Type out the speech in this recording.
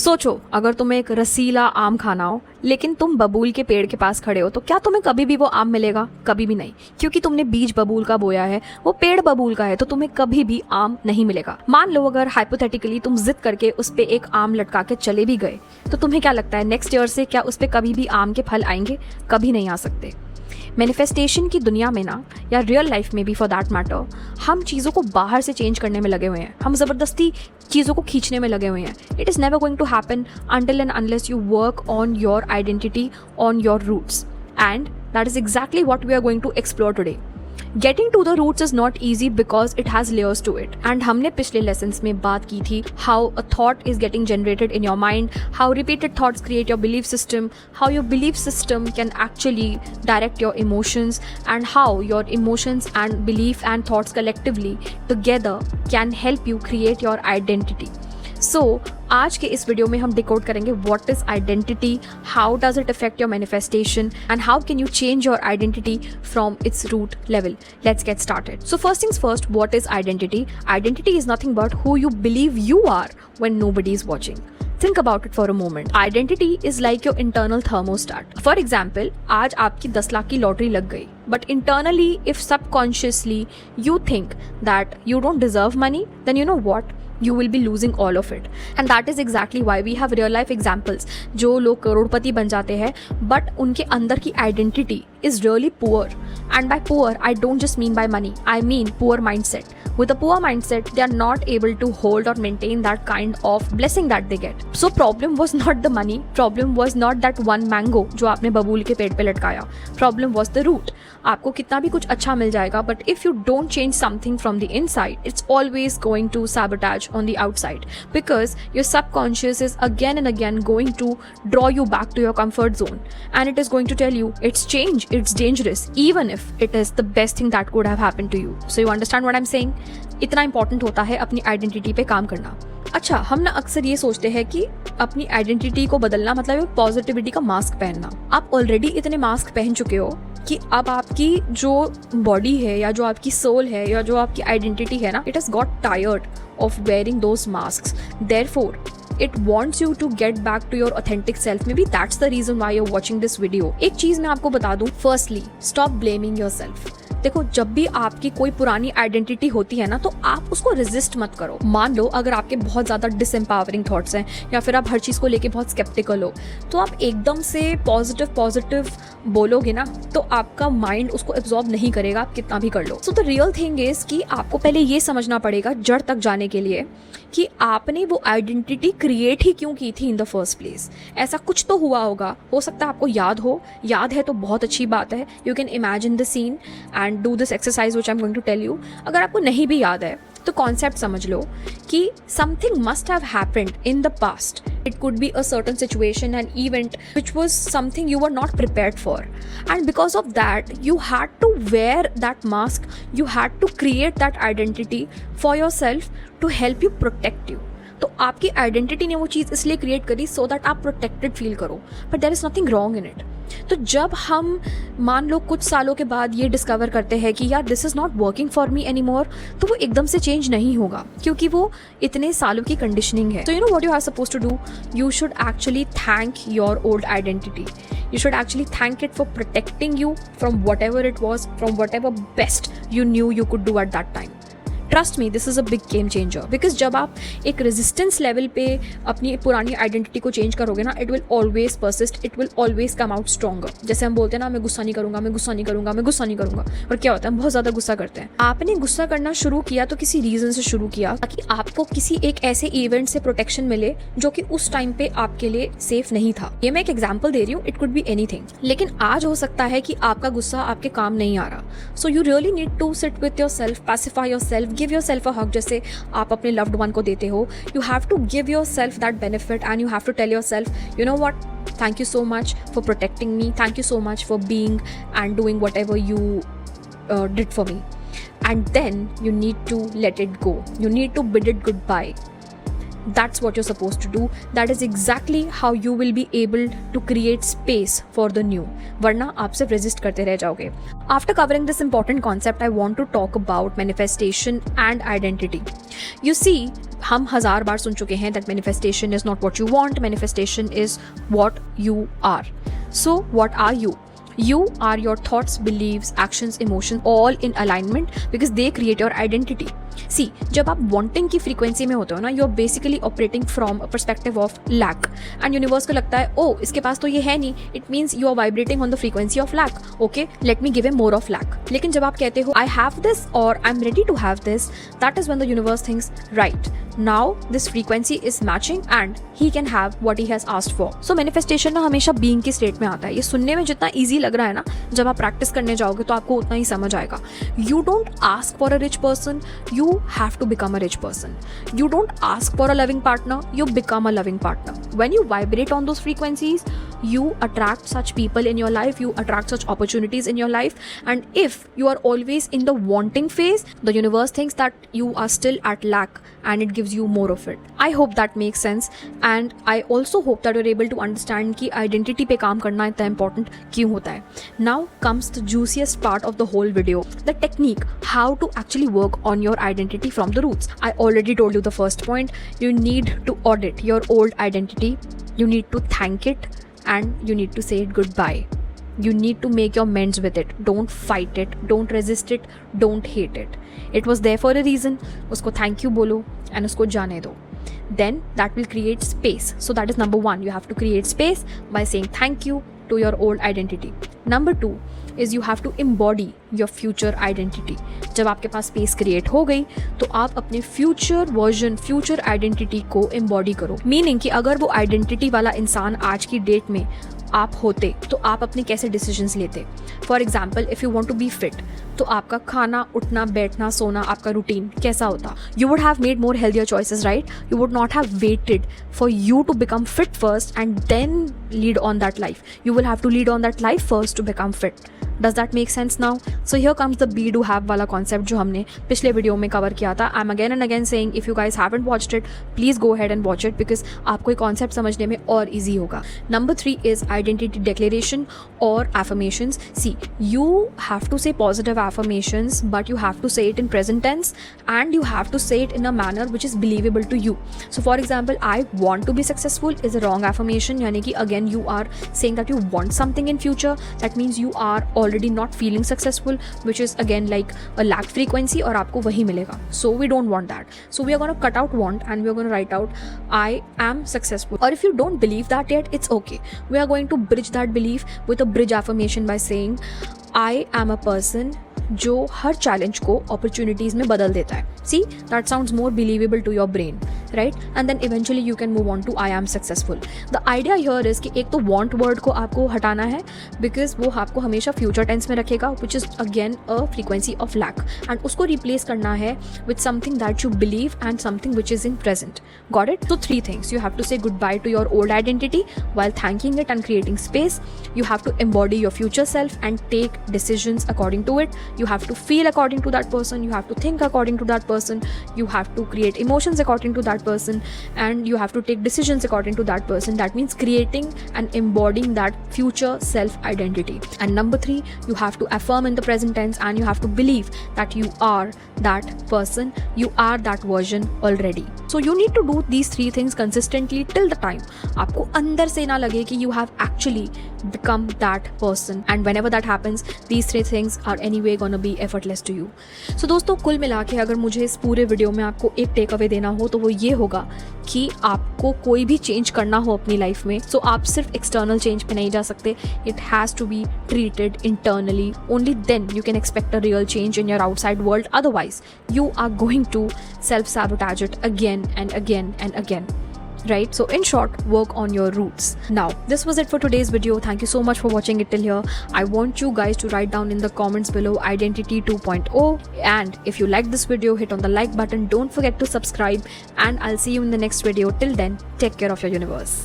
सोचो, अगर तुम्हें एक रसीला आम खाना हो लेकिन तुम बबूल के पेड़ के पास खड़े हो तो क्या तुम्हें कभी भी वो आम मिलेगा? कभी भी नहीं, क्योंकि तुमने बीज बबूल का बोया है, वो पेड़ बबूल का है, तो तुम्हें कभी भी आम नहीं मिलेगा। मान लो अगर हाइपोथेटिकली तुम जिद करके उस पे एक आम लटका के चले भी गए, तो तुम्हें क्या लगता है नेक्स्ट ईयर से क्या उस पे कभी भी आम के फल आएंगे? कभी नहीं आ सकते। मैनिफेस्टेशन की दुनिया में ना, या रियल लाइफ में भी फॉर दैट मैटर, हम चीज़ों को बाहर से चेंज करने में लगे हुए हैं, हम ज़बरदस्ती चीज़ों को खींचने में लगे हुए हैं। It is never going to happen until and unless you work on your identity, on your roots, and that is exactly what we are going to explore today. Getting to the roots is not easy because it has layers to it. And हमने पिछले lessons में बात की थी how a thought is getting generated in your mind, how repeated thoughts create your belief system, how your belief system can actually direct your emotions, and how your emotions and belief and thoughts collectively together can help you create your identity. So, आज के इस video में हम decode करेंगे what is identity, how does it affect your manifestation, and how can you change your identity from its root level. Let's get started. So first things first, what is identity? Identity is nothing but who you believe you are when nobody is watching. Think about it for a moment. Identity is like your internal thermostat. For example, आज आपकी 10 लाख की lottery लग गई, but internally if subconsciously you think that you don't deserve money, then you know what? You will be losing all of it. And that is exactly why we have real life examples. जो लोग करोड़पति बन जाते हैं but उनके अंदर की identity is really poor. And by poor, I don't just mean by money. I mean poor mindset. With a poor mindset, they are not able to hold or maintain that kind of blessing that they get. So problem was not the money. Problem was not that one mango जो आपने बबूल के पेड़ पे लटकाया. Problem was the root. आपको कितना भी कुछ अच्छा मिल जाएगा, but if you don't change something from the inside, it's always going to sabotage on the outside, because your subconscious is again and again going to draw you back to your comfort zone, and it is going to tell you it's change, it's dangerous, even if it is the best thing that could have happened to you. So you understand what I'm saying? इतना important होता है अपनी identity पे काम करना। अच्छा, हम ना अक्सर ये सोचते हैं कि अपनी आइडेंटिटी को बदलना मतलब एक पॉजिटिविटी का मास्क पहनना। आप ऑलरेडी इतने मास्क पहन चुके हो कि अब आपकी जो बॉडी है, या जो आपकी सोल है, या जो आपकी आइडेंटिटी है ना, it has got tired of wearing those masks. Therefore, it wants you to get back to your authentic self. Maybe that's the reason why you're watching this video. एक चीज मैं आपको बता दूं, firstly, stop blaming yourself. देखो, जब भी आपकी कोई पुरानी आइडेंटिटी होती है ना, तो आप उसको रेजिस्ट मत करो। मान लो अगर आपके बहुत ज़्यादा डिसएम्पावरिंग थॉट्स हैं, या फिर आप हर चीज़ को लेके बहुत स्केप्टिकल हो, तो आप एकदम से पॉजिटिव बोलोगे ना, तो आपका माइंड उसको एब्जॉर्ब नहीं करेगा, आप कितना भी कर लो। So the real thing is कि आपको पहले ये समझना पड़ेगा जड़ तक जाने के लिए कि आपने वो आइडेंटिटी क्रिएट ही क्यों की थी इन द फर्स्ट प्लेस। ऐसा कुछ तो हुआ होगा, हो सकता है आपको याद है तो बहुत अच्छी बात है। You can imagine the scene and do this exercise which I am going to tell you. अगर आपको नहीं भी याद है तो कॉन्सेप्ट समझ लो कि something must have happened in the past. It could be a certain situation, an event which was something you were not prepared for, and because of that you had to wear that mask, you had to create that identity for yourself to help you protect you. तो आपकी identity ने वो चीज़ इसलिए create करी so that आप protected feel करो, but there is nothing wrong in it. तो जब हम मान लो कुछ सालों के बाद ये डिस्कवर करते हैं कि यार this is not working for me any more, तो वो एकदम से चेंज नहीं होगा, क्योंकि वो इतने सालों की कंडीशनिंग है. तो you know what you are suppose to do, you should actually thank your old identity. You should actually thank it for protecting you from whatever it was, from whatever best you knew you could do at that time. Trust me, this is a big game changer, because जब आप एक resistance level पे अपनी पुरानी identity को change करोगे ना, it will always persist, it will always come out stronger. जैसे हम बोलते हैं ना, मैं गुस्सा नहीं करूंगा, मैं गुस्सा नहीं करूंगा, मैं गुस्सा नहीं करूंगा, और क्या होता है, हम बहुत ज़्यादा गुस्सा करते हैं. आपने गुस्सा करना शुरू किया तो किसी रीज़न से शुरू किया, ताकि आपको किसी एक ऐसे इवेंट से प्रोटेक्शन मिले जो कि उस टाइम पे आपके लिए सेफ नहीं था. ये मैं एक एग्जाम्पल दे रही हूँ, इट कुड बी एनीथिंग. लेकिन आज हो सकता है कि आपका गुस्सा आपके काम नहीं आ रहा. So you really need to sit with yourself, pacify yourself, give yourself a hug, जैसे आप अपने लव्ड वन को देते हो. You have to give yourself that benefit, and you have to tell yourself, you know what, thank you so much for protecting me, thank you so much for being and doing whatever you did for me. And then you need to let it go, you need to bid it goodbye. That's what you're supposed to do. That is exactly how you will be able to create space for the new. वरना आप सिर्फ resist करते रह जाओगे. After covering this important concept, I want to talk about manifestation and identity. You see, हम 1000 बार सुन चुके हैं that manifestation is not what you want, manifestation is what you are. So what are you? You are your thoughts, beliefs, actions, emotions, all in alignment because they create your identity. See, जब आप wanting की frequency में होते हो ना, you are basically operating from a perspective of lack. And universe को लगता है, oh, इसके पास तो ये है नहीं, it means you are vibrating on the frequency of lack. Okay, let me give him more of lack. लेकिन जब आप कहते हो, I have this or I'm ready to have this, that is when the universe thinks, right, now this frequency is matching and he can have what he has asked for. So manifestation ना हमेशा being की state में आता है. ये सुनने में जितना easy लग रहा है ना, जब आप practice करने जाओगे तो आपको उतना ही समझ आएगा. You don't ask for a rich person, you have to become a rich person. You don't ask for a loving partner, you become a loving partner. When you vibrate on those frequencies, you attract such people in your life, you attract such opportunities in your life. And if you are always in the wanting phase, the universe thinks that you are still at lack and it gives you more of it. I hope that makes sense, and I also hope that you're able to understand कि identity पे काम करना इतना important क्यों होता है. Now comes the juiciest part of the whole video, the technique, how to actually work on your identity from the roots. I already told you the first point. You need to audit your old identity, you need to thank it, and you need to say it goodbye. You need to make your amends with it. Don't fight it, don't resist it, don't hate it. It was there for a reason. उसको thank you बोलो and उसको जाने दो. Then that will create space. So that is number 1. You have to create space by saying thank you to your old identity. Number 2 is you have to embody your future identity. जब आपके पास space create हो गई तो आप अपने future version, future identity को embody करो. Meaning कि अगर वो identity वाला इंसान आज की date में आप होते तो आप अपने कैसे डिसीजंस लेते. For example, if you want to be fit तो आपका खाना, उठना, बैठना, सोना, आपका रूटीन कैसा होता. You would have made more healthier choices, right. You would not have waited for you to become fit first and then lead on that life. You will have to lead on that life first to become fit. Does that make sense now? So here comes the be do have वाला concept जो हमने पिछले video में cover किया था. I'm again and again saying if you guys haven't watched it, please go ahead and watch it because आपको ये concept समझने में और easy होगा. Number 3 is identity declaration or affirmations. See, you have to say positive affirmations, but you have to say it in present tense and you have to say it in a manner which is believable to you. So for example, I want to be successful is a wrong affirmation. यानी कि again you are saying that you want something in future. That means you are already not feeling successful, which is again like a lack frequency और आपको वही मिलेगा. So we don't want that. So we are going to cut out want and we are going to write out I am successful. Or if you don't believe that yet, it's okay. We are going to bridge that belief with a bridge affirmation by saying I am a person जो हर challenge को opportunities में बदल देता है. See, that sounds more believable to your brain, right? And then eventually you can move on to I am successful. The idea here is कि एक तो want word को आपको हटाना है because वो आपको हमेशा future tense में रखेगा, which is again a frequency of lack, and उसको replace करना है with something that you believe and something which is in present. Got it? So 3 things. You have to say goodbye to your old identity while thanking it and creating space. You have to embody your future self and take decisions according to it. You have to feel according to that person. You have to think according to that person. You have to create emotions according to that person, and you have to take decisions according to that person. That means creating and embodying that future self identity. And number 3, you have to affirm in the present tense and you have to believe that you are that person, you are that version already. So you need to do these 3 things consistently till the time आपको अंदर से ना लगे कि you have actually become that person. And whenever that happens, these 3 things are anyway gonna be effortless to you. So दोस्तों, कुल मिला के अगर मुझे इस पूरे वीडियो में आपको एक टेक अवे देना हो तो वो ये होगा कि आपको कोई भी चेंज करना हो अपनी लाइफ में, सो आप सिर्फ एक्सटर्नल चेंज पे नहीं जा सकते. It has to be treated internally. Only then you can expect a real change in your outside world. Otherwise you are going to self-sabotage it again and again and again. Right? So in short, work on your roots. Now, this was it for today's video. Thank you so much for watching it till here. I want you guys to write down in the comments below Identity 2.0. And if you like this video, hit on the like button. Don't forget to subscribe. And I'll see you in the next video. Till then, take care of your universe.